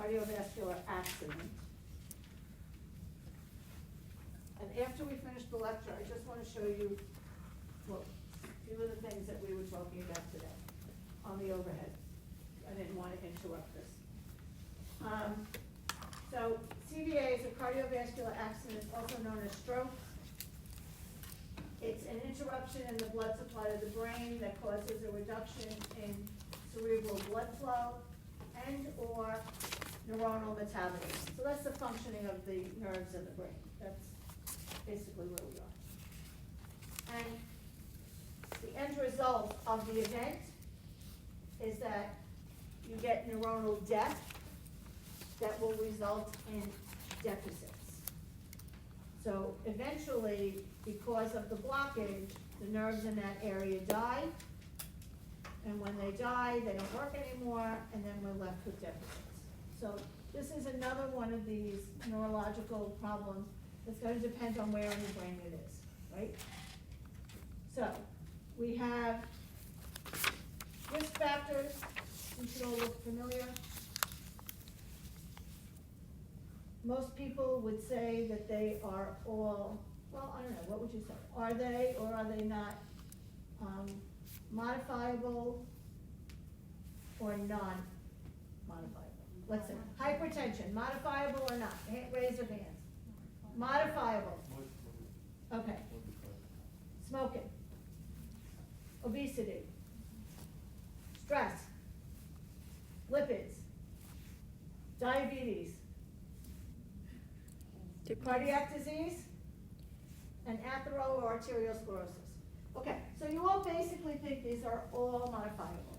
cardiovascular accident. And after we finish the lecture, I just want to show you, well, a few of the things that we were talking about today on the overhead. I didn't want to interrupt this. So CVA is a cardiovascular accident, also known as stroke. It's an interruption in the blood supply to the brain that causes a reduction in cerebral blood flow and or neuronal metabolism. So that's the functioning of the nerves in the brain. That's basically where we are. And the end result of the event is that you get neuronal death that will result in deficits. So eventually, because of the blockage, the nerves in that area die, and when they die, they don't work anymore, and then we're left with deficits. So this is another one of these neurological problems that's going to depend on where in the brain it is, right? So we have risk factors. You should all look familiar. Most people would say that they are all, well, I don't know, what would you say? Are they or are they not modifiable or non-modifiable? Let's see, hypertension, modifiable or not? Raise your hands. Modifiable. Okay. Smoking. Obesity. Stress. Lipids. Diabetes. Cardiac disease, and atherosclerosis or arteriosclerosis. Okay, so you all basically think these are all modifiable.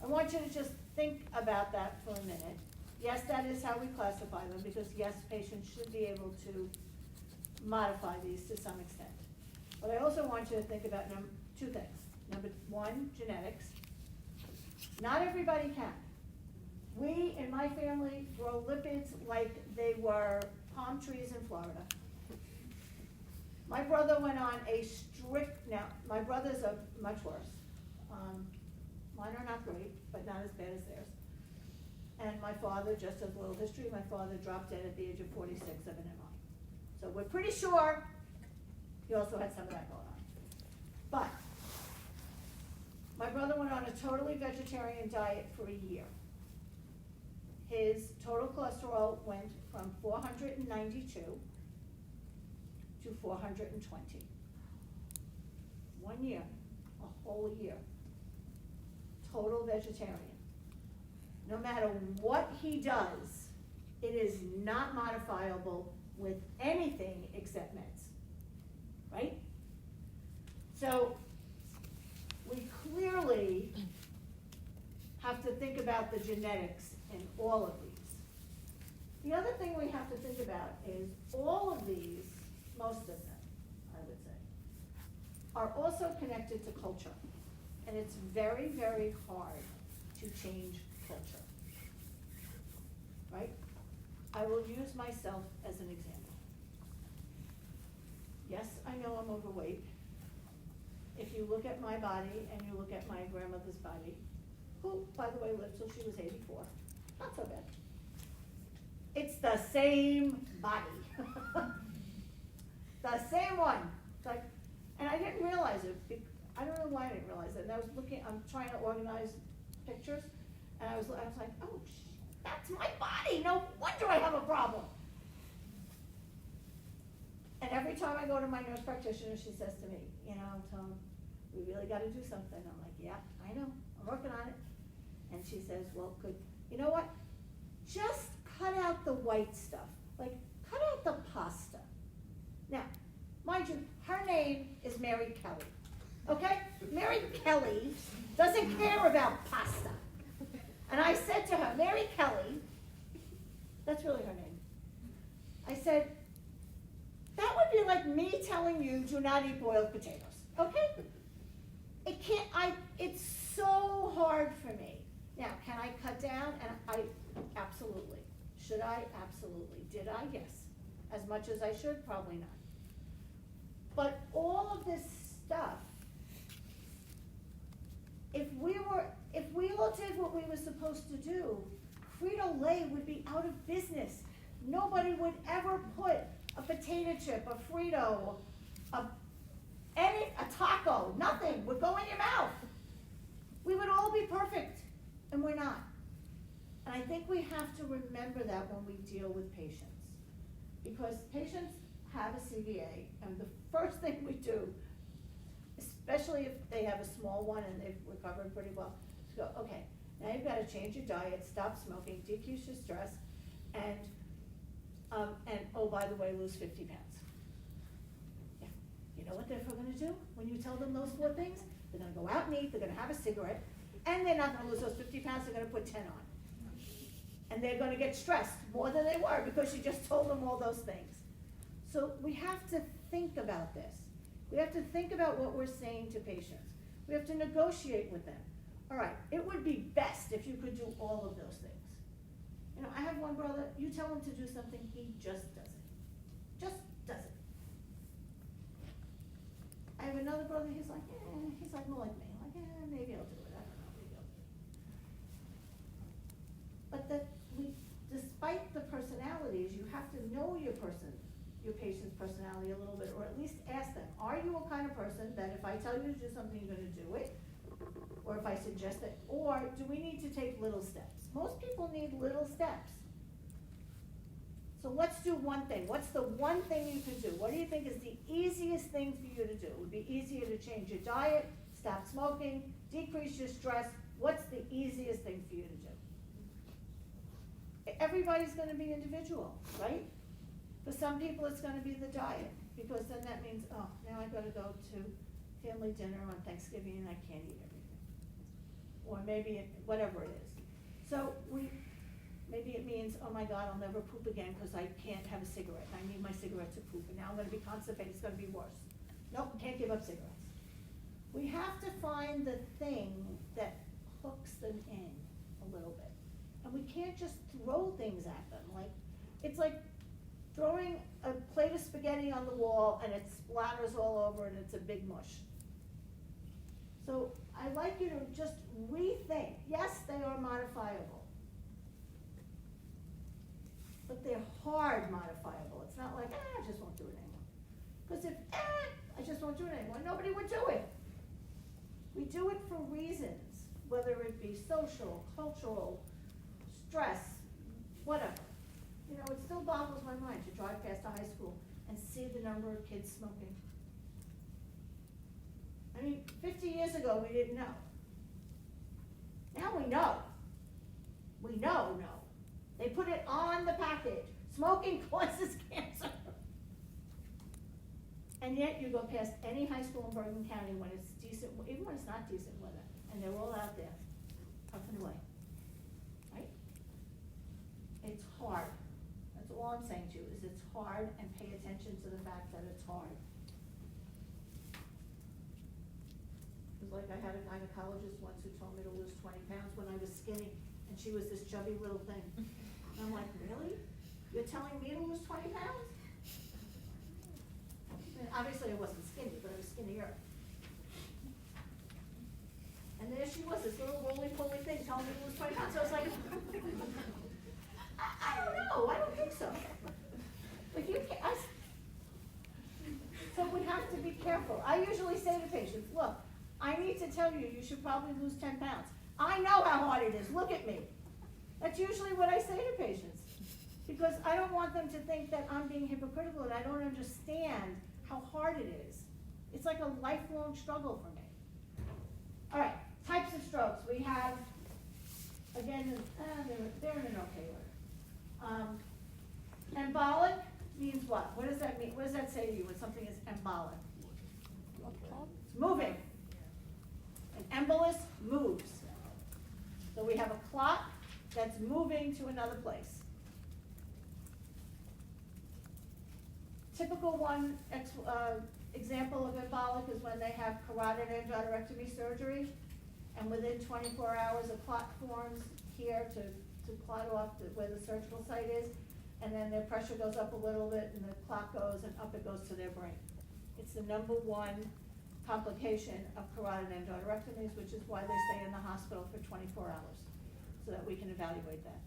I want you to just think about that for a minute. Yes, that is how we classify them, because yes, patients should be able to modify these to some extent. But I also want you to think about two things. Number one, genetics. Not everybody can. We, in my family, grow lipids like they were palm trees in Florida. My brother went on a strict, now, my brothers are much worse. Mine are not great, but not as bad as theirs. And my father, just as a little history, my father dropped dead at the age of 46 of an MI. So we're pretty sure he also had some of that going on. But my brother went on a totally vegetarian diet for a year. His total cholesterol went from 492 to 420. 1 year, a whole year. Total vegetarian. No matter what he does, it is not modifiable with anything except meds, right? So we clearly have to think about the genetics in all of these. The other thing we have to think about is all of these, most of them, I would say, are also connected to culture. And it's very, very hard to change culture, right? I will use myself as an example. Yes, I know I'm overweight. If you look at my body and you look at my grandmother's body, who, by the way, lived till she was 84, not so bad. It's the same body. The same one. It's like, and I didn't realize it. I don't know why I didn't realize it. And I was looking, I'm trying to organize pictures, and I was like, oh, that's my body. No wonder I have a problem. And every time I go to my nurse practitioner, she says to me, you know, Tom, we really got to do something. I'm like, yeah, I know. I'm working on it. And she says, well, you know what? Just cut out the white stuff. Like, cut out the pasta. Now, mind you, her name is Mary Kelly. Okay? Mary Kelly doesn't care about pasta. And I said to her, Mary Kelly, that's really her name. I said, that would be like me telling you do not eat boiled potatoes. Okay? It's so hard for me. Now, can I cut down? And absolutely. Should I? Absolutely. Did I? Yes. As much as I should? Probably not. But all of this stuff, if we all did what we were supposed to do, Frito-Lay would be out of business. Nobody would ever put a potato chip, a Frito, a taco, nothing would go in your mouth. We would all be perfect, and we're not. And I think we have to remember that when we deal with patients. Because patients have a CVA, and the first thing we do, especially if they have a small one and they've recovered pretty well, is go, okay, now you've got to change your diet, stop smoking, decrease your stress, and oh, by the way, lose 50 pounds. Yeah. You know what they're going to do when you tell them those 4 things? They're going to go out and eat, they're going to have a cigarette, and they're not going to lose those 50 pounds, they're going to put 10 on. And they're going to get stressed more than they were because you just told them all those things. So we have to think about this. We have to think about what we're saying to patients. We have to negotiate with them. All right, it would be best if you could do all of those things. You know, I have one brother, you tell him to do something, he just does it. Just does it. I have another brother, he's like more like me. Like, maybe I'll do it. I don't know, maybe I'll do it. But that despite the personalities, you have to know your patient's personality a little bit, or at least ask them, are you a kind of person that if I tell you to do something, you're gonna do it? Or if I suggest it, or do we need to take little steps? Most people need little steps. So let's do one thing. What's the one thing you could do? What do you think is the easiest thing for you to do? It would be easier to change your diet, stop smoking, decrease your stress. What's the easiest thing for you to do? Everybody's gonna be individual, right? For some people, it's gonna be the diet, because then that means, oh, now I gotta go to family dinner on Thanksgiving and I can't eat everything. Or maybe whatever it is. So maybe it means, oh my God, I'll never poop again because I can't have a cigarette. I need my cigarette to poop, and now I'm gonna be constipated, it's gonna be worse. Nope, can't give up cigarettes. We have to find the thing that hooks them in a little bit. And we can't just throw things at them. It's like throwing a plate of spaghetti on the wall and it splatters all over and it's a big mush. So I'd like you to just rethink. Yes, they are modifiable. But they're hard modifiable. It's not like, I just won't do it anymore. Because if, I just won't do it anymore, nobody would do it. We do it for reasons, whether it be social, cultural, stress, whatever. You know, it still boggles my mind to drive past a high school and see the number of kids smoking. I mean, 50 years ago, we didn't know. Now we know. We know. They put it on the package. Smoking causes cancer. And yet you go past any high school in Bergen County when it's decent, even when it's not decent weather, and they're all out there, puffing away. Right? It's hard. That's all I'm saying to you, is it's hard, and pay attention to the fact that it's hard. It was like I had a gynecologist once who told me to lose 20 pounds when I was skinny, and she was this chubby little thing. And I'm like, really? You're telling me to lose 20 pounds? And obviously I wasn't skinny, but I was skinnier. And there she was, this little roly-poly thing telling me to lose 20 pounds. So I was like, I don't know, I don't think so. But you can't, so we have to be careful. I usually say to patients, look, I need to tell you, you should probably lose 10 pounds. I know how hard it is, look at me. That's usually what I say to patients. Because I don't want them to think that I'm being hypocritical and I don't understand how hard it is. It's like a lifelong struggle for me. All right, types of strokes. We have, again, they're in an okay order. Embolic means what? What does that mean? What does that say to you when something is embolic? It's moving. An embolus moves. So we have a clot that's moving to another place. Typical one example of embolic is when they have carotid endarterectomy surgery, and within 24 hours a clot forms here to clot off where the surgical site is, and then their pressure goes up a little bit and the clot goes and up it goes to their brain. It's the #1 complication of carotid endarterectomies, which is why they stay in the hospital for 24 hours, so that we can evaluate that.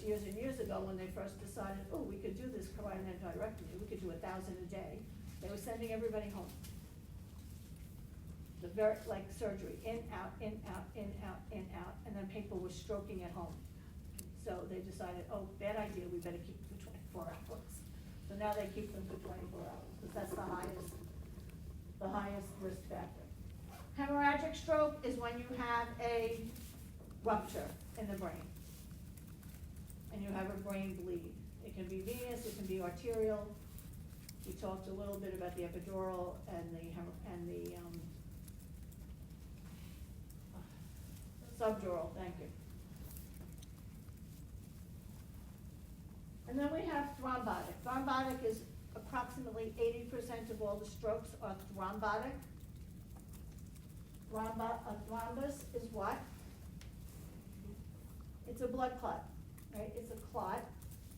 was years and years ago when they first decided, oh, we could do this carotid endarterectomy, we could do 1,000 a day. They were sending everybody home. The very, like surgery, in, out, in, out, in, out, in, out, and then people were stroking at home. So they decided, oh, bad idea, we better keep them for 24 hours. So now they keep them for 24 hours, because that's the highest risk factor. Hemorrhagic stroke is when you have a rupture in the brain, and you have a brain bleed. It can be venous, it can be arterial. We talked a little bit about the epidural and the subdural, thank you. And then we have thrombotic. Thrombotic is approximately 80% of all the strokes are thrombotic. A thrombus is what? It's a blood clot, right? It's a clot,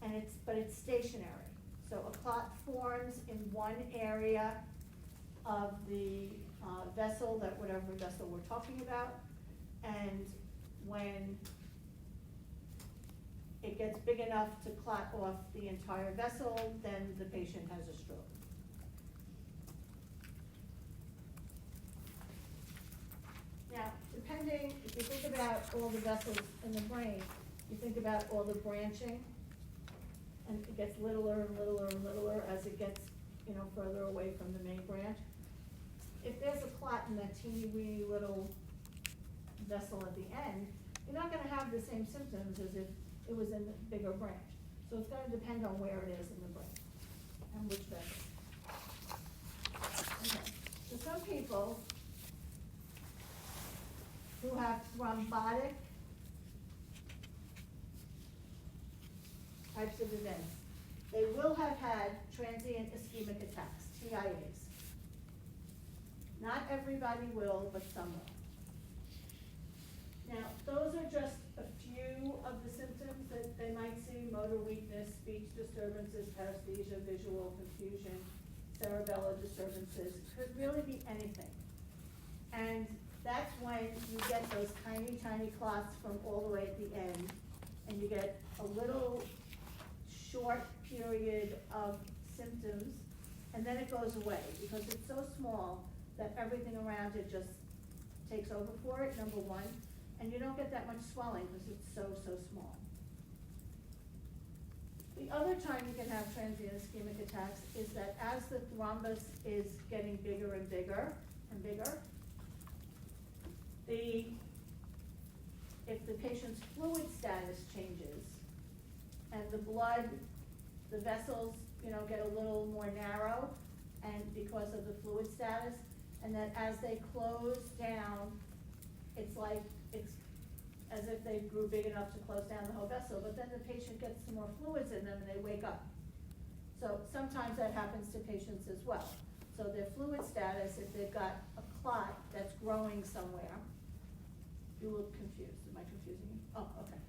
and but it's stationary. So a clot forms in one area of the vessel, whatever vessel we're talking about, and when it gets big enough to clot off the entire vessel, then the patient has a stroke. Now, depending, if you think about all the vessels in the brain, you think about all the branching, and it gets littler and littler and littler as it gets, further away from the main branch. If there's a clot in that teeny weeny little vessel at the end, you're not gonna have the same symptoms as if it was in the bigger branch. So it's gonna depend on where it is in the brain and which vessel. Okay, so some people who have thrombotic types of events, they will have had transient ischemic attacks, TIAs. Not everybody will, but some will. Now, those are just a few of the symptoms that they might see: motor weakness, speech disturbances, paresthesia, visual confusion, cerebellar disturbances. Could really be anything. And that's when you get those tiny, tiny clots from all the way at the end, and you get a little short period of symptoms, and then it goes away, because it's so small that everything around it just takes over for it, number one, and you don't get that much swelling because it's so, so small. The other time you can have transient ischemic attacks is that as the thrombus is getting bigger and bigger and bigger, if the patient's fluid status changes and the blood, the vessels, get a little more narrow, and because of the fluid status, and then as they close down, it's as if they grew big enough to close down the whole vessel, but then the patient gets some more fluids in them and they wake up. So sometimes that happens to patients as well. So their fluid status, if they've got a clot that's growing somewhere, you look confused. Am I confusing you? Oh, okay.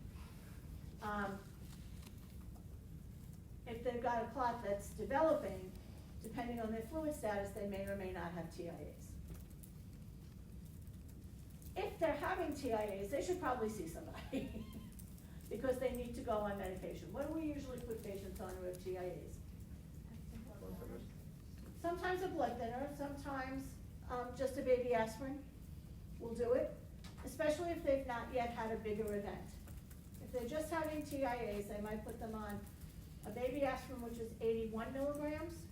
If they've got a clot that's developing, depending on their fluid status, they may or may not have TIAs. If they're having TIAs, they should probably see somebody because they need to go on medication. What do we usually put patients on who have TIAs? Sometimes a blood thinner, sometimes just a baby aspirin will do it, especially if they've not yet had a bigger event. If they're just having TIAs, they might put them on a baby aspirin, which is 81 milligrams.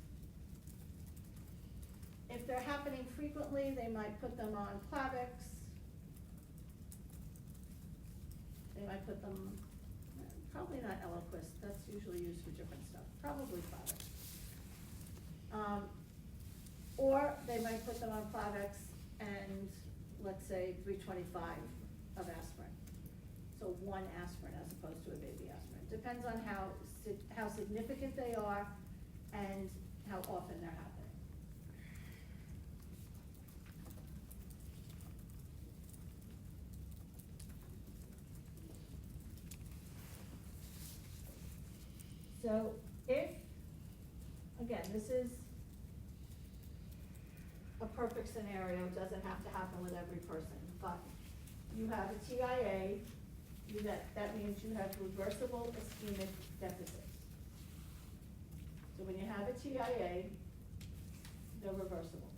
If they're happening frequently, they might put them on Plavix. They might put them, probably not Eliquis, that's usually used for different stuff, probably Plavix. Or they might put them on Plavix and, let's say, 325 of aspirin. So one aspirin as opposed to a baby aspirin. Depends on how significant they are and how often they're happening. So if, again, this is a perfect scenario, it doesn't have to happen with every person, but you have a TIA, that means you have reversible ischemic deficits. So when you have a TIA, they're reversible.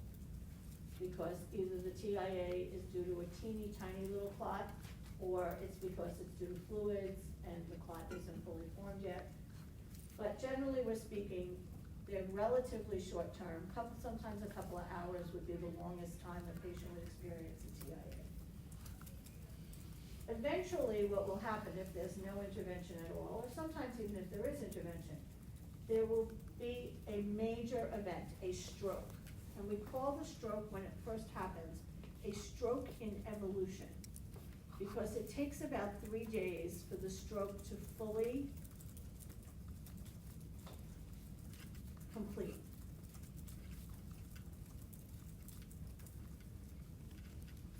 Because either the TIA is due to a teeny tiny little clot, or it's because it's due to fluids and the clot isn't fully formed yet. But generally we're speaking, they're relatively short term, sometimes a couple of hours would be the longest time a patient would experience a TIA. Eventually what will happen if there's no intervention at all, or sometimes even if there is intervention, there will be a major event, a stroke. And we call the stroke, when it first happens, a stroke in evolution. Because it takes about 3 days for the stroke to fully complete.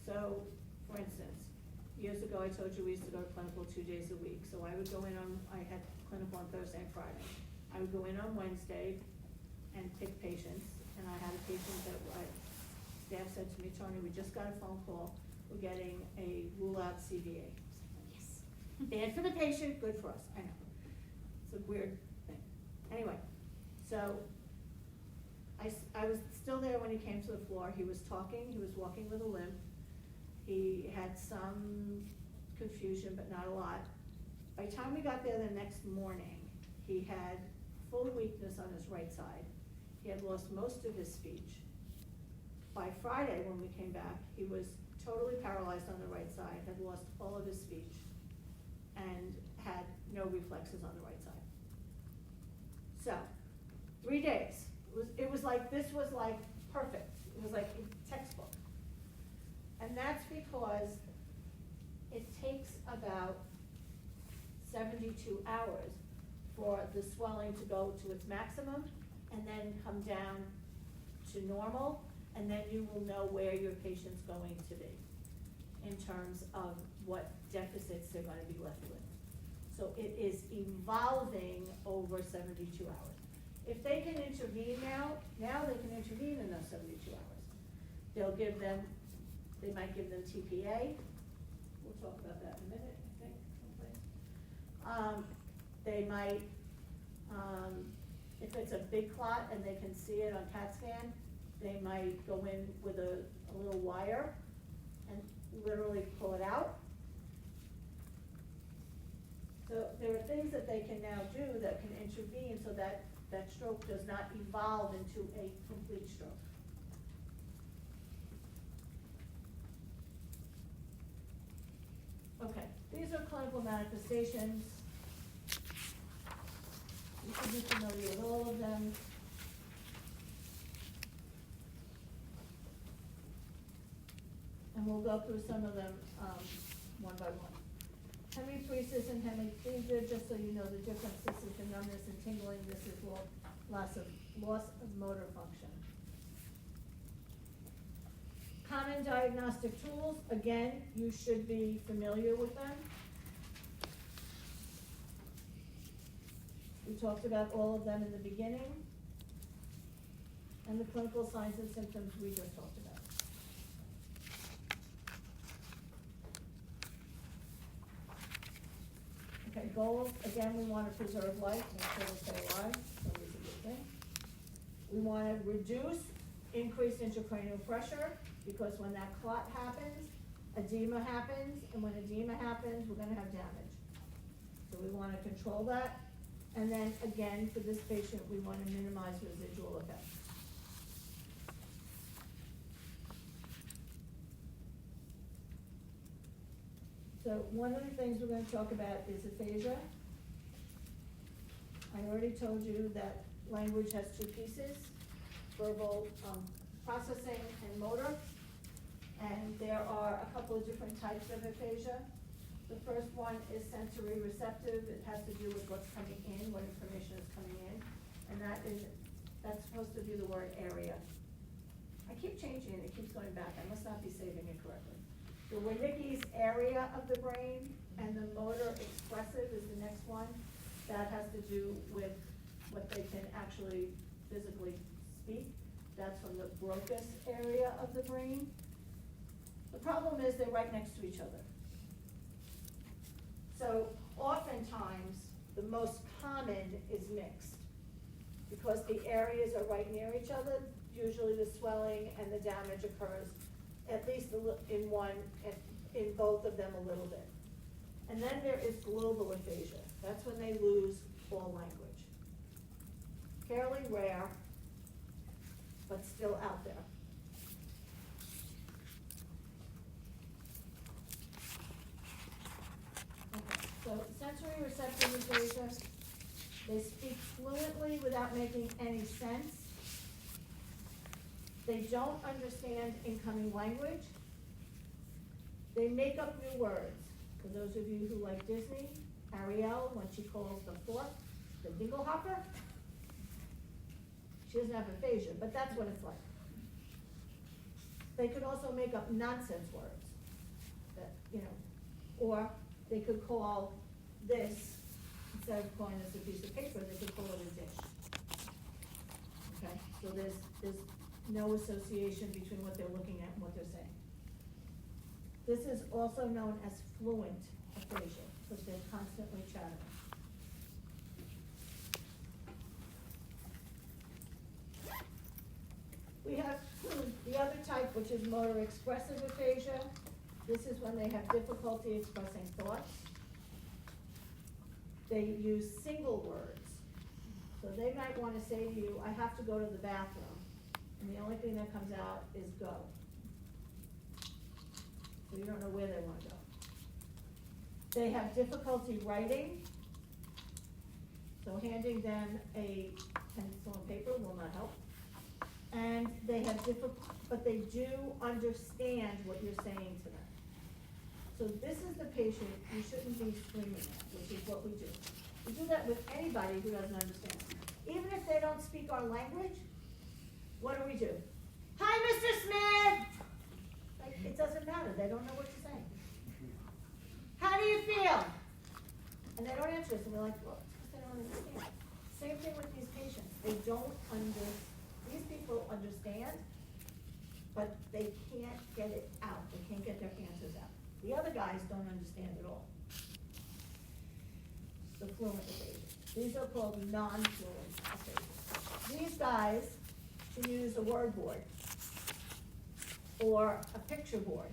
So, for instance, years ago I told you we used to go to clinical 2 days a week. So I would go in on, I had clinical on Thursday and Friday. I would go in on Wednesday and pick patients. And I had a patient that staff said to me, Tony, we just got a phone call, we're getting a rule out CVA. Yes. Bad for the patient, good for us, I know. It's a weird thing. Anyway, so I was still there when he came to the floor. He was talking, he was walking with a limp. He had some confusion, but not a lot. By the time we got there the next morning, he had full weakness on his right side. He had lost most of his speech. By Friday, when we came back, he was totally paralyzed on the right side, had lost all of his speech, and had no reflexes on the right side. So, 3 days. It was like, this was like perfect. It was like textbook. And that's because it takes about 72 hours for the swelling to go to its maximum and then come down to normal, and then you will know where your patient's going to be in terms of what deficits they're going to be left with. So it is evolving over 72 hours. If they can intervene now they can intervene in those 72 hours. They'll give them, they might give them TPA. We'll talk about that in a minute, I think, someplace. They might, if it's a big clot and they can see it on CAT scan, they might go in with a little wire and literally pull it out. So there are things that they can now do that can intervene so that that stroke does not evolve into a complete stroke. Okay, these are clinical manifestations. You should be familiar with all of them. And we'll go through some of them one by one. Hemiparesis and hemiplegia, just so you know the difference, this is the numbness and tingling, this is loss of motor function. Common diagnostic tools, again, you should be familiar with them. We talked about all of them in the beginning. And the clinical signs and symptoms we just talked about. Okay, goals, again, we want to preserve life, make sure we stay alive, so it's a good thing. We want to reduce increased intracranial pressure, because when that clot happens, edema happens, and when edema happens, we're going to have damage. So we want to control that, and then again, for this patient, we want to minimize residual effects. So one of the things we're going to talk about is aphasia. I already told you that language has two pieces, verbal processing and motor. And there are a couple of different types of aphasia. The first one is sensory receptive. It has to do with what's coming in, what information is coming in. And that's supposed to be the word area. I keep changing it, it keeps going back. I must not be saving it correctly. The Wernicke's area of the brain, and the motor expressive is the next one. That has to do with what they can actually physically speak. That's from the Broca's area of the brain. The problem is they're right next to each other. So oftentimes, the most common is mixed. Because the areas are right near each other, usually the swelling and the damage occurs at least in one, in both of them a little bit. And then there is global aphasia. That's when they lose all language. Fairly rare, but still out there. Okay, so sensory receptive aphasia, they speak fluently without making any sense. They don't understand incoming language. They make up new words. For those of you who like Disney, Ariel, when she calls the fork the dinglehopper, she doesn't have aphasia, but that's what it's like. They could also make up nonsense words, that, or they could call this, instead of calling this a piece of paper, they could call it a dish. Okay, so there's no association between what they're looking at and what they're saying. This is also known as fluent aphasia, because they're constantly chattering. We have the other type, which is motor expressive aphasia. This is when they have difficulty expressing thoughts. They use single words. So they might want to say to you, I have to go to the bathroom, and the only thing that comes out is go. So you don't know where they want to go. They have difficulty writing, so handing them a pencil and paper will not help. And they have but they do understand what you're saying to them. So this is the patient you shouldn't be screaming at, which is what we do. We do that with anybody who doesn't understand. Even if they don't speak our language, what do? Hi, Mr. Smith! Like, it doesn't matter, they don't know what you're saying. How do you feel? And they don't answer us, and we're like, well, it's because they don't understand. Same thing with these patients. They don't these people understand, but they can't get it out. They can't get their answers out. The other guys don't understand at all. The fluent aphasia. These are called non-fluent aphasia. These guys can use a word board or a picture board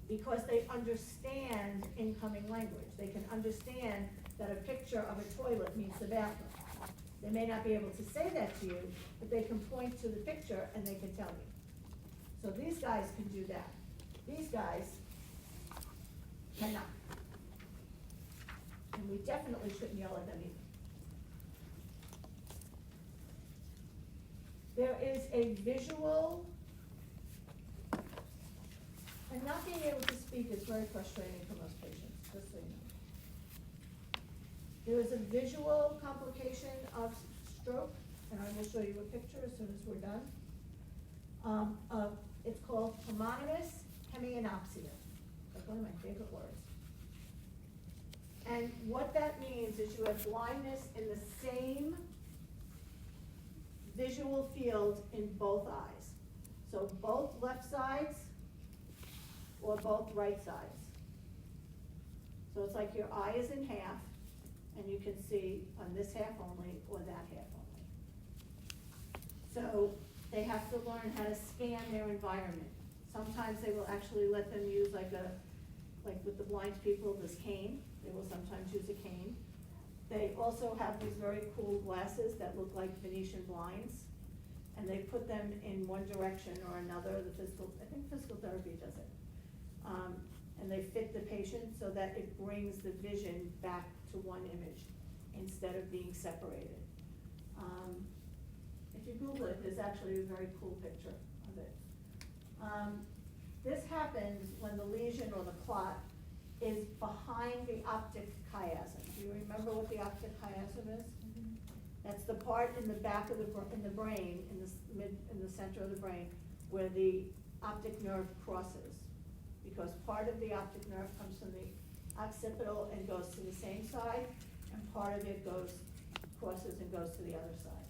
because they understand incoming language. They can understand that a picture of a toilet means the bathroom. They may not be able to say that to you, but they can point to the picture and they can tell you. So these guys can do that. These guys cannot. And we definitely shouldn't yell at them either. There is a visual, and not being able to speak is very frustrating for most patients, just so you know. There is a visual complication of stroke, and I will show you a picture as soon as we're done. It's called homonymous hemianopsia. That's one of my favorite words. And what that means is you have blindness in the same visual field in both eyes. So both left sides or both right sides. So it's like your eye is in half, and you can see on this half only or that half only. So they have to learn how to scan their environment. Sometimes they will actually let them use like with the blind people, this cane. They will sometimes use a cane. They also have these very cool glasses that look like Venetian blinds, and they put them in one direction or another. I think physical therapy does it. And they fit the patient so that it brings the vision back to one image instead of being separated. If you Google it, there's actually a very cool picture of it. This happens when the lesion or the clot is behind the optic chiasm. Do you remember what the optic chiasm is? Mm-hmm. That's the part in the back of in the brain, in the center of the brain, where the optic nerve crosses. Because part of the optic nerve comes from the occipital and goes to the same side, and part of it crosses and goes to the other side.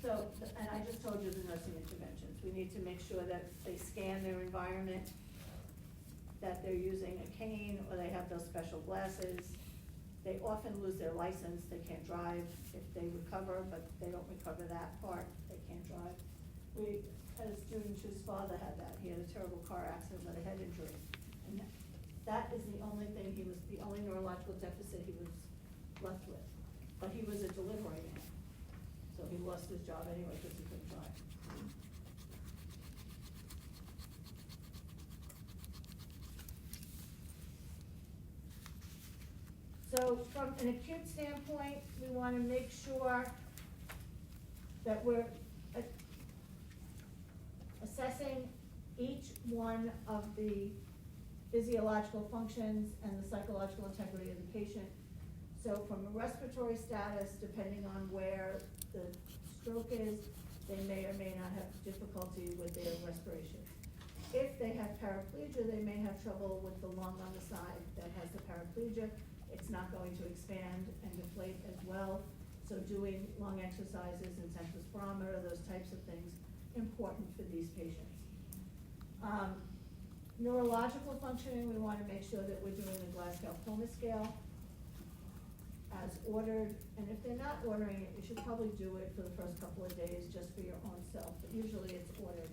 So, and I just told you the nursing interventions. We need to make sure that they scan their environment. that they're using a cane or they have those special glasses. They often lose their license, they can't drive if they recover, but they don't recover that part, they can't drive. We had a student whose father had that, he had a terrible car accident with a head injury. And that is the only thing, he was the only neurological deficit he was left with. But he was a delivery man, so he lost his job anyway because he couldn't drive. So from an acute standpoint, we want to make sure that we're assessing each one of the physiological functions and the psychological integrity of the patient. So from a respiratory status, depending on where the stroke is, they may or may not have difficulty with their respiration. If they have paraplegia, they may have trouble with the lung on the side that has the paraplegia. It's not going to expand and deflate as well. So doing lung exercises and central spirometer, those types of things, important for these patients. Neurological functioning, we want to make sure that we're doing the Glasgow-Coma scale as ordered. And if they're not ordering it, you should probably do it for the first couple of days just for your own self, but usually it's ordered.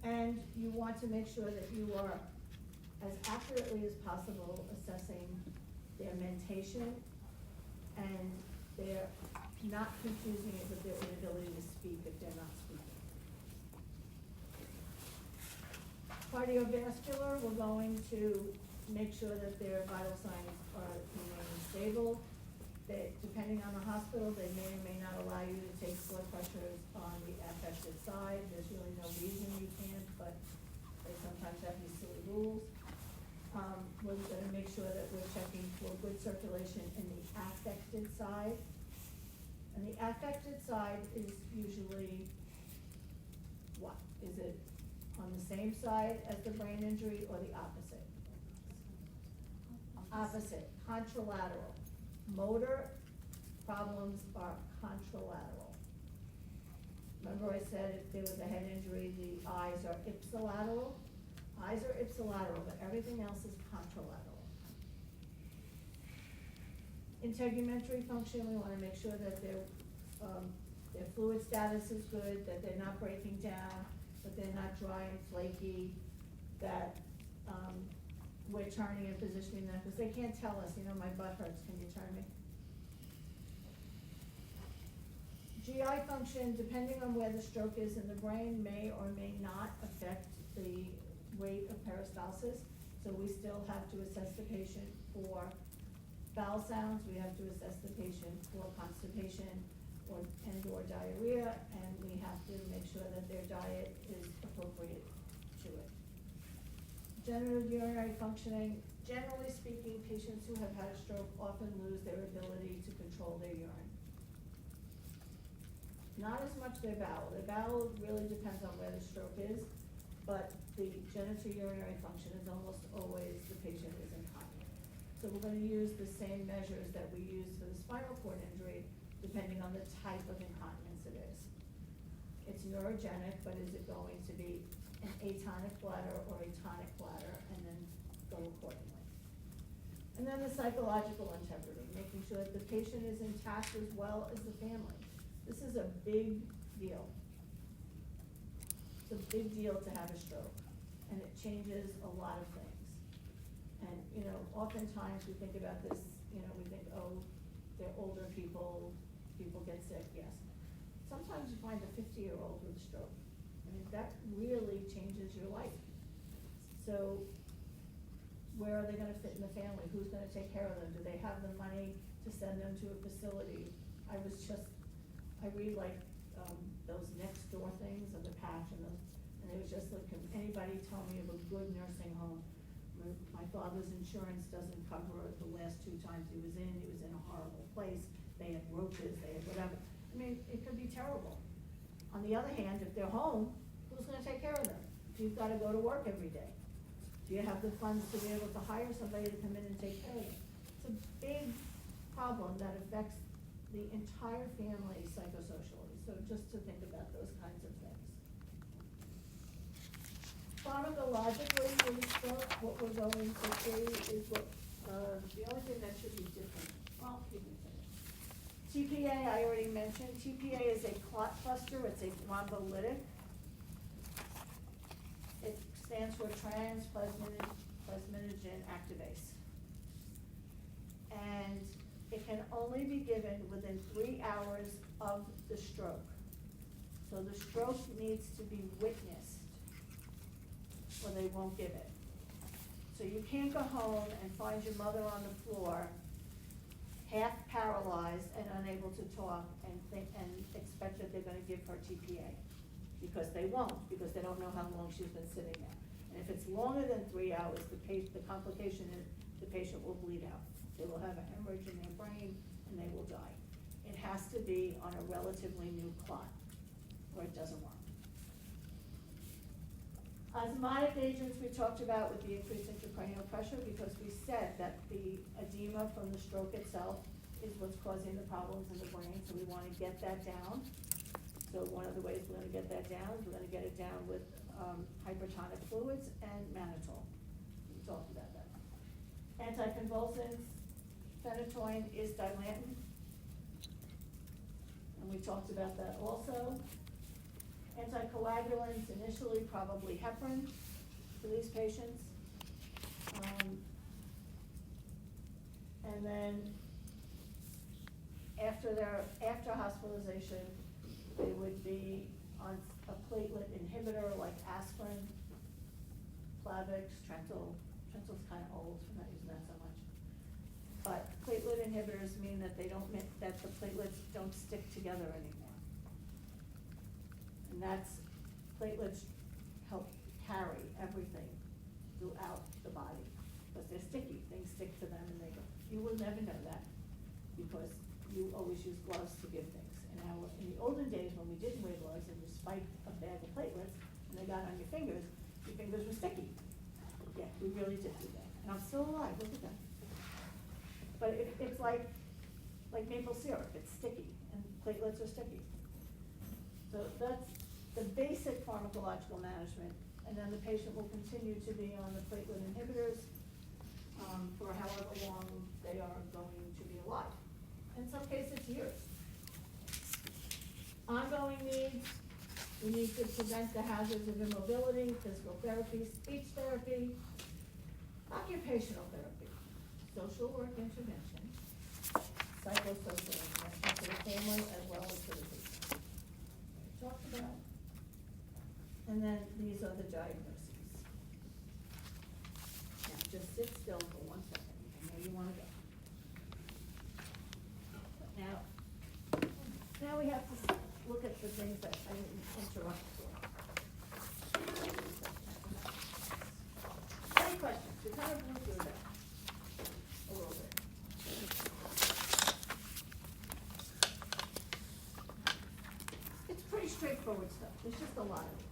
And you want to make sure that you are as accurately as possible assessing their mentation, and they're not confusing it with their inability to speak if they're not speaking. Cardiovascular, we're going to make sure that their vital signs are remaining stable. Depending on the hospital, they may or may not allow you to take blood pressures on the affected side. There's really no reason you can't, but they sometimes have these silly rules. We're gonna make sure that we're checking for good circulation in the affected side. And the affected side is usually what? Is it on the same side as the brain injury or the opposite? Opposite, contralateral. Motor problems are contralateral. Remember I said if there was a head injury, the eyes are ipsilateral? Eyes are ipsilateral, but everything else is contralateral. Integumentary function, we want to make sure that their fluid status is good, that they're not breaking down, that they're not dry and flaky, that we're turning and positioning them, because they can't tell us, my butt hurts, can you turn me? GI function, depending on where the stroke is in the brain, may or may not affect the rate of peristalsis. So we still have to assess the patient for bowel sounds, we have to assess the patient for constipation or diarrhea, and we have to make sure that their diet is appropriate to it. Genitourinary functioning, generally speaking, patients who have had a stroke often lose their ability to control their urine. Not as much their bowel. Their bowel really depends on where the stroke is, but the genitourinary function is almost always the patient is incontinent. So we're gonna use the same measures that we use for the spinal cord injury, depending on the type of incontinence it is. It's neurogenic, but is it going to be an atonic bladder or a tonic bladder, and then go accordingly. And then the psychological integrity, making sure that the patient is intact as well as the family. This is a big deal. It's a big deal to have a stroke, and it changes a lot of things. And, oftentimes we think about this, we think, oh, they're older people get sick, yes. Sometimes you find a 50-year-old with a stroke. I mean, that really changes your life. So where are they gonna fit in the family? Who's gonna take care of them? Do they have the money to send them to a facility? I read those next door things of the patch and it was just like, can anybody tell me of a good nursing home? My father's insurance doesn't cover it. The last 2 times he was in a horrible place. They had roaches, they had whatever. I mean, it could be terrible. On the other hand, if they're home, who's gonna take care of them? You've gotta go to work every day. Do you have the funds to be able to hire somebody to come in and take care of them? It's a big problem that affects the entire family psychosocially. So just to think about those kinds of things. pharmacologically for the stroke, what we're going to see is what, the only thing that should be different, well, you can finish. TPA, I already mentioned, TPA is a clot cluster, it's a thrombolytic. It stands for transplasminogen activase. And it can only be given within 3 hours of the stroke. So the stroke needs to be witnessed, or they won't give it. So you can't go home and find your mother on the floor, half paralyzed and unable to talk, and expect that they're gonna give her TPA. Because they won't, because they don't know how long she's been sitting there. And if it's longer than 3 hours, the complication is the patient will bleed out. They will have a hemorrhage in their brain and they will die. It has to be on a relatively new clot, or it doesn't work. Osmotic agents we talked about with the increased intracranial pressure, because we said that the edema from the stroke itself is what's causing the problems in the brain, so we wanna get that down. So one of the ways we're gonna get that down is we're gonna get it down with hypertonic fluids and mannitol. We talked about that. Anticonvulsants, phenytoin is Dilantin. And we talked about that also. Anticoagulants, initially probably heparin for these patients. And then after hospitalization, they would be on a platelet inhibitor like aspirin, Plavix, Trentil. Trentil's kind of old, we're not using that so much. But platelet inhibitors mean that that the platelets don't stick together anymore. And platelets help carry everything throughout the body, because they're sticky, things stick to them and they go. You will never know that, because you always use gloves to give things. And now, in the olden days, when we didn't wear gloves and you spiked a bag of platelets, and they got on your fingers were sticky. Yeah, we really did do that. And I'm still alive, look at that. But it's like maple syrup, it's sticky, and platelets are sticky. So that's the basic pharmacological management, and then the patient will continue to be on the platelet inhibitors for however long they are going to be alive. In some cases, years. Ongoing needs, we need to prevent the hazards of immobility, physical therapy, speech therapy, occupational therapy, social work intervention, psychosocial intervention for the family as well as for the patient. We talked about. And then these are the diagnoses. Now, just sit still for 1 second. I know you want to go. Now we have to look at the things that I didn't interrupt for. Any questions? We kind of went through that a little bit. It's pretty straightforward stuff. There's just a lot of it.